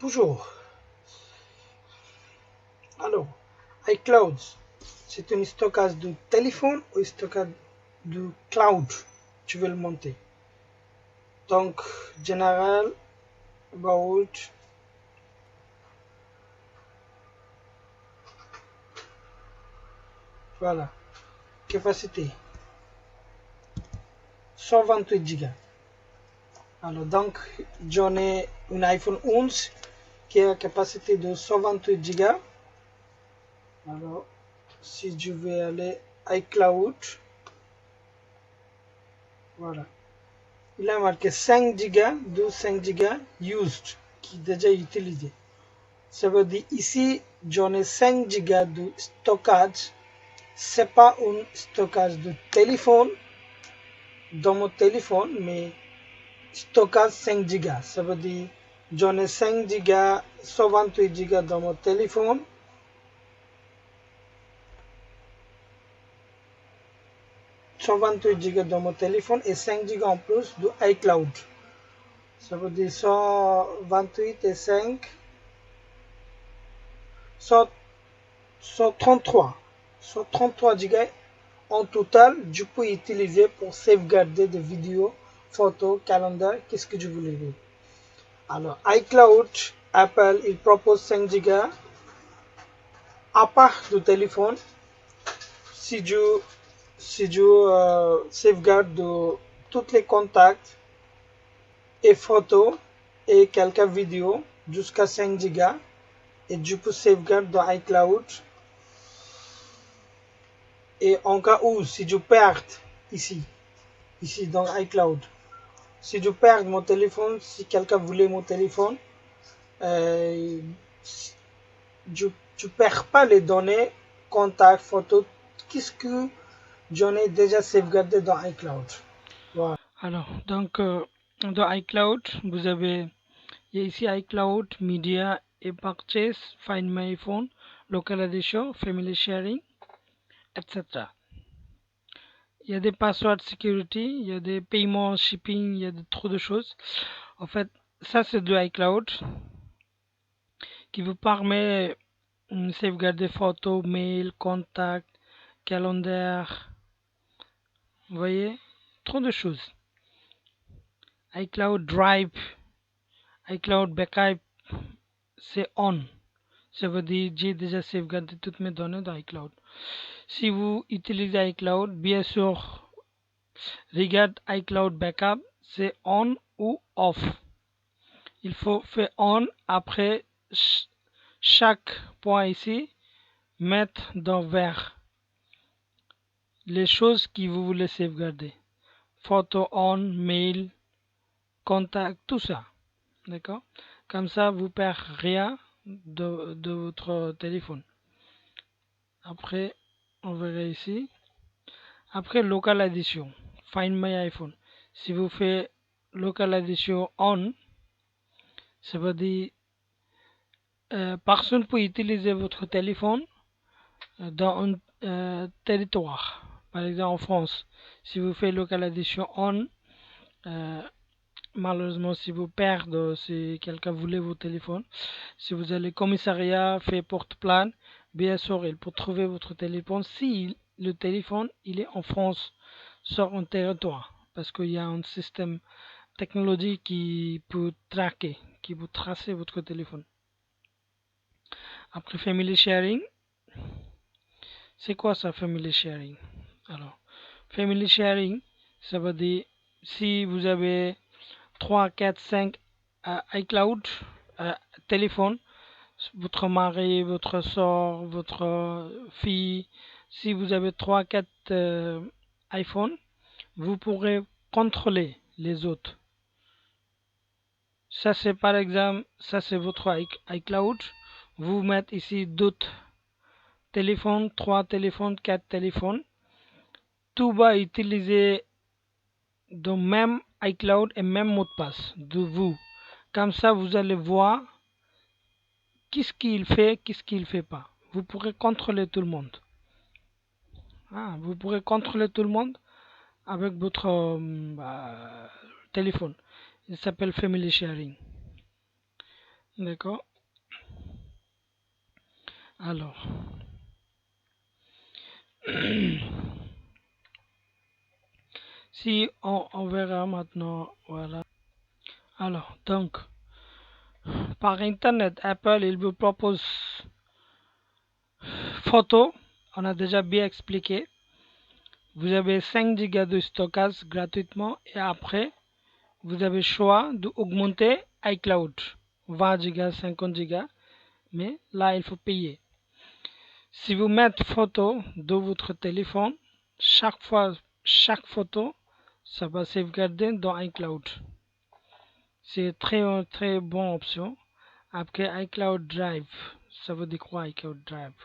Bonjour. Alors, iCloud, c'est un stockage de téléphone ou un stockage de cloud. Tu veux le monter. Donc, général, about, voilà. Capacité, 128 Go. Alors, donc, j'en ai un iPhone 11 qui a la capacité de 128 Go. Alors, si je vais aller iCloud, voilà. Il a marqué 5 Go de 5 Go used, qui est déjà utilisé. Ça veut dire ici, j'en ai 5 Go de stockage. C'est pas un stockage de téléphone dans mon téléphone, mais stockage 5 Go. Ça veut dire j'en ai 5 Go, 128 Go dans mon téléphone. Go dans mon téléphone et 5 Go en plus de iCloud. Ça veut dire 128 et 5, 133. 133 Go en total, je peux utiliser pour sauvegarder des vidéos, photos, calendrier, qu'est-ce que je voulais dire. Alors, iCloud, Apple, il propose 5 Go à part du téléphone. Si je sauvegarde tous les contacts et photos et quelques vidéos jusqu'à 5 Go et je peux sauvegarder dans iCloud. Et en cas où, si je perds ici dans iCloud, si je perds mon téléphone, si quelqu'un voulait mon téléphone, euh, je ne perds pas les données, contacts, photos, qu'est-ce que j'en ai déjà sauvegardé dans iCloud. Voilà. Alors, donc, dans iCloud, vous avez ici iCloud, Media et Purchase, Find My iPhone, Localization, Family Sharing, etc. Il y a des passwords security, il y a des paiements, shipping, il y a trop de choses. En fait, ça c'est de iCloud qui vous permet de sauvegarder photos, mails, contacts, calendrier. Vous voyez, trop de choses. iCloud Drive, iCloud Backup, c'est on. Ça veut dire j'ai déjà sauvegardé toutes mes données dans iCloud. Si vous utilisez iCloud, bien sûr, regarde iCloud Backup, c'est on ou off. Il faut faire on après chaque point ici, mettre dans vert les choses que vous voulez sauvegarder. Photo on, mail, contact, tout ça. D'accord? Comme ça, vous ne perdez rien de votre téléphone. Après, on verra ici. Après, local addition. Find my iPhone. Si vous faites local addition on, ça veut dire personne peut utiliser votre téléphone dans un territoire. Par exemple, en France, si vous faites local addition on, malheureusement, si vous perdez, si quelqu'un voulait votre téléphone, si vous allez au commissariat, fait porte-plainte, bien sûr, il peut trouver votre téléphone si le téléphone il est en France, sur un territoire, parce qu'il y a un système technologique qui peut traquer, qui peut tracer votre téléphone. Après Family Sharing, c'est quoi ça, Family Sharing? Alors, Family Sharing, ça veut dire si vous avez 3, 4, 5 iCloud, téléphone, votre mari, votre soeur, votre fille, si vous avez 3, 4 iPhone, vous pourrez contrôler les autres. Ça c'est par exemple, ça c'est votre iCloud. Vous mettez ici d'autres téléphones, 3 téléphones, 4 téléphones. Tout va utiliser le même iCloud et même mot de passe de vous. Comme ça, vous allez voir qu'est-ce qu'il fait, qu'est-ce qu'il ne fait pas. Vous pourrez contrôler tout le monde. Vous pourrez contrôler tout le monde avec votre téléphone. Il s'appelle Family Sharing. D'accord. Alors, si on verra maintenant, voilà. Alors, donc, par Internet, Apple, il vous propose photo. On a déjà bien expliqué. Vous avez 5 Go de stockage gratuitement et après, vous avez le choix d'augmenter iCloud. 20 Go, 50 Go, mais là, il faut payer. Si vous mettez photo de votre téléphone, chaque fois, chaque photo, ça va sauvegarder dans iCloud. C'est très bonne option. Après iCloud Drive, ça veut dire quoi iCloud Drive?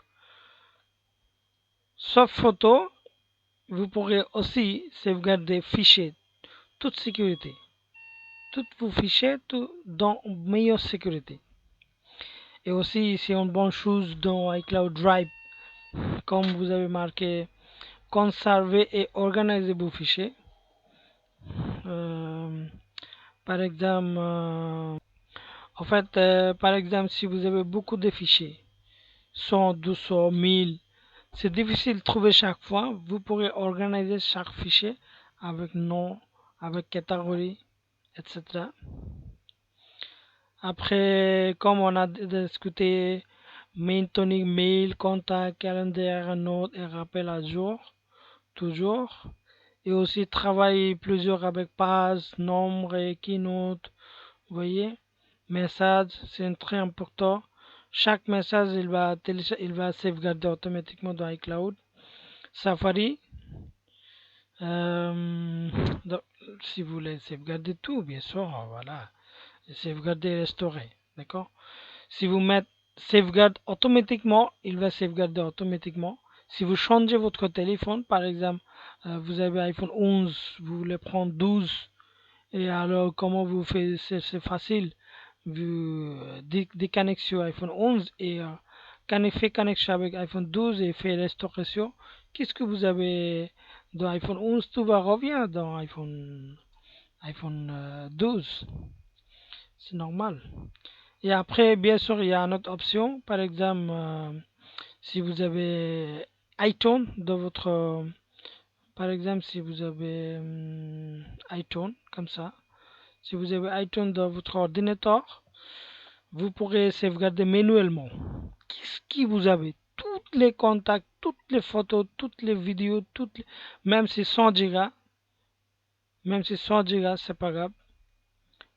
Sauf photo, vous pourrez aussi sauvegarder fichiers, toute sécurité. Tous vos fichiers dans meilleure sécurité. Et aussi, c'est une bonne chose dans iCloud Drive, comme vous avez marqué, conserver et organiser vos fichiers. Euh, par exemple, par exemple, si vous avez beaucoup de fichiers, 100, 200, 1000, c'est difficile de trouver chaque fois. Vous pourrez organiser chaque fichier avec nom, avec catégorie, etc. Après, comme on a discuté, maintenir mail, contact, calendrier, notes et rappel à jour, toujours. Et aussi travailler plusieurs avec pages, nombre et keynote. Vous voyez, message, c'est très important. Chaque message, il va sauvegarder automatiquement dans iCloud. Safari, euh, donc, si vous voulez sauvegarder tout, bien sûr, voilà. Sauvegarder et restaurer, d'accord? Si vous mettez sauvegarde automatiquement, il va sauvegarder automatiquement. Si vous changez votre téléphone, par exemple, vous avez iPhone 11, vous voulez prendre 12, et alors comment vous faites? C'est facile. Vous déconnectez sur iPhone 11 et fait connexion avec iPhone 12 et fait restauration. Qu'est-ce que vous avez dans iPhone 11? Tout va revenir dans iPhone 12. C'est normal. Et après, bien sûr, il y a une autre option. Par exemple, si vous avez iTunes dans votre... par exemple, si vous avez iTunes, comme ça. Si vous avez iTunes dans votre ordinateur, vous pourrez sauvegarder manuellement. Qu'est-ce que vous avez? Tous les contacts, toutes les photos, toutes les vidéos, même si 100 Go, même si 100 Go, c'est pas grave.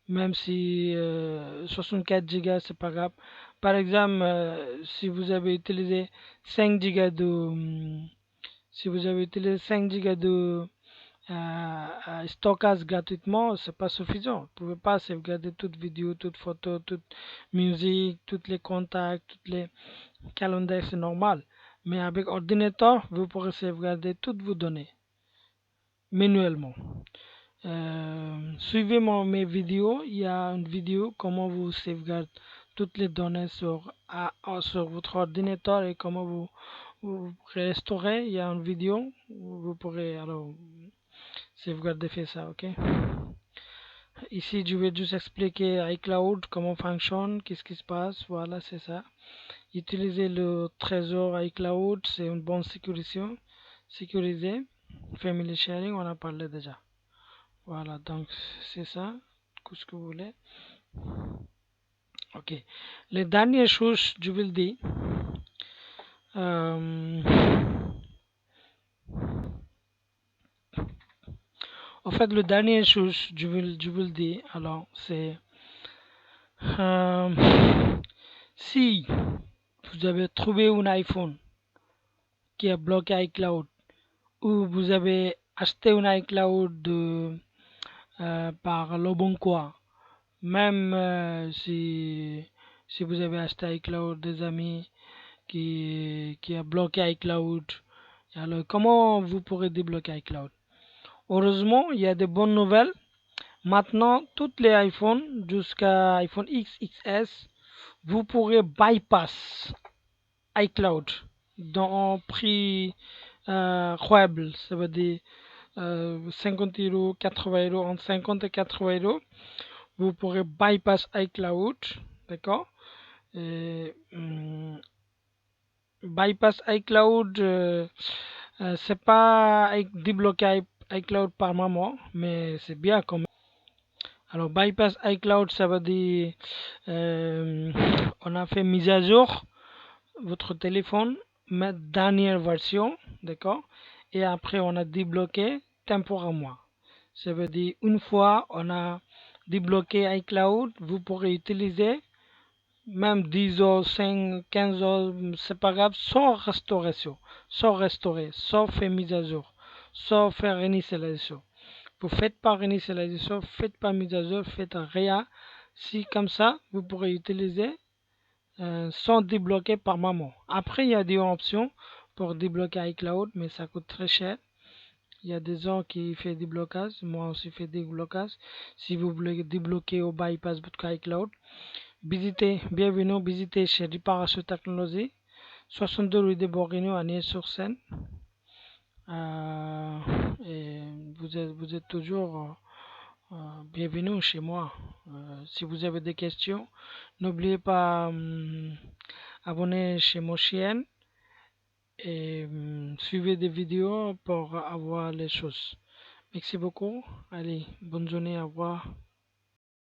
Même si 64 Go, c'est pas grave. Par exemple, si vous avez utilisé 5 Go si vous avez utilisé 5 Go de stockage gratuitement, c'est pas suffisant. Vous pouvez pas sauvegarder toute vidéo, toute photo, toute musique, tous les contacts, toutes les calendriers, c'est normal. Mais avec ordinateur, vous pourrez sauvegarder toutes vos données manuellement. Suivez mes vidéos. Il y a une vidéo comment vous sauvegardez toutes les données sur votre ordinateur et comment vous restaurez. Il y a une vidéo où vous pourrez alors sauvegarder faire ça, ok? Ici, je vais juste expliquer iCloud, comment fonctionne, qu'est-ce qui se passe. Voilà, c'est ça. Utiliser le trésor iCloud, c'est une bonne sécurisée. Family sharing, on a parlé déjà. Voilà, donc c'est ça, ce que vous voulez. Ok. Les dernières choses, je vous le dis. En fait, le dernier chose, je vous le dis. Alors, c'est si vous avez trouvé un iPhone qui a bloqué iCloud ou vous avez acheté un iCloud par le bon coin, même si vous avez acheté iCloud des amis qui a bloqué iCloud, alors comment vous pourrez débloquer iCloud? Heureusement, il y a de bonnes nouvelles. Maintenant, tous les iPhones jusqu'à iPhone X, XS, vous pourrez bypass iCloud dans un prix faible, ça veut dire 50 euros, 80 euros, entre 50 et 80 euros. Vous pourrez bypass iCloud d'accord? Bypass iCloud, c'est pas débloquer iCloud par moment, mais c'est bien quand même. Alors, bypass iCloud, ça veut dire on a fait mise à jour votre téléphone, mettre dernière version, d'accord? Et après, on a débloqué temporairement. Ça veut dire une fois on a débloqué iCloud, vous pourrez utiliser même 10 heures, 5, 15 heures, c'est pas grave, sans restauration, sans restaurer, sans faire mise à jour, sans faire réinitialisation. Vous faites pas réinitialisation, faites pas mise à jour, faites rien. Si comme ça, vous pourrez utiliser sans débloquer par moment. Après, il y a des options pour débloquer iCloud, mais ça coûte très cher. Il y a des gens qui font des blocages, moi aussi fais des blocages. Si vous voulez débloquer au bypass votre iCloud, bienvenue chez Réparation Technologie, 62 rue des Bourguignons à Nières-sur-Seine. Euh, et vous êtes toujours bienvenue chez moi. Si vous avez des questions, n'oubliez pas abonner chez mon chien et suivez des vidéos pour avoir les choses. Merci beaucoup. Allez, bonne journée, au revoir.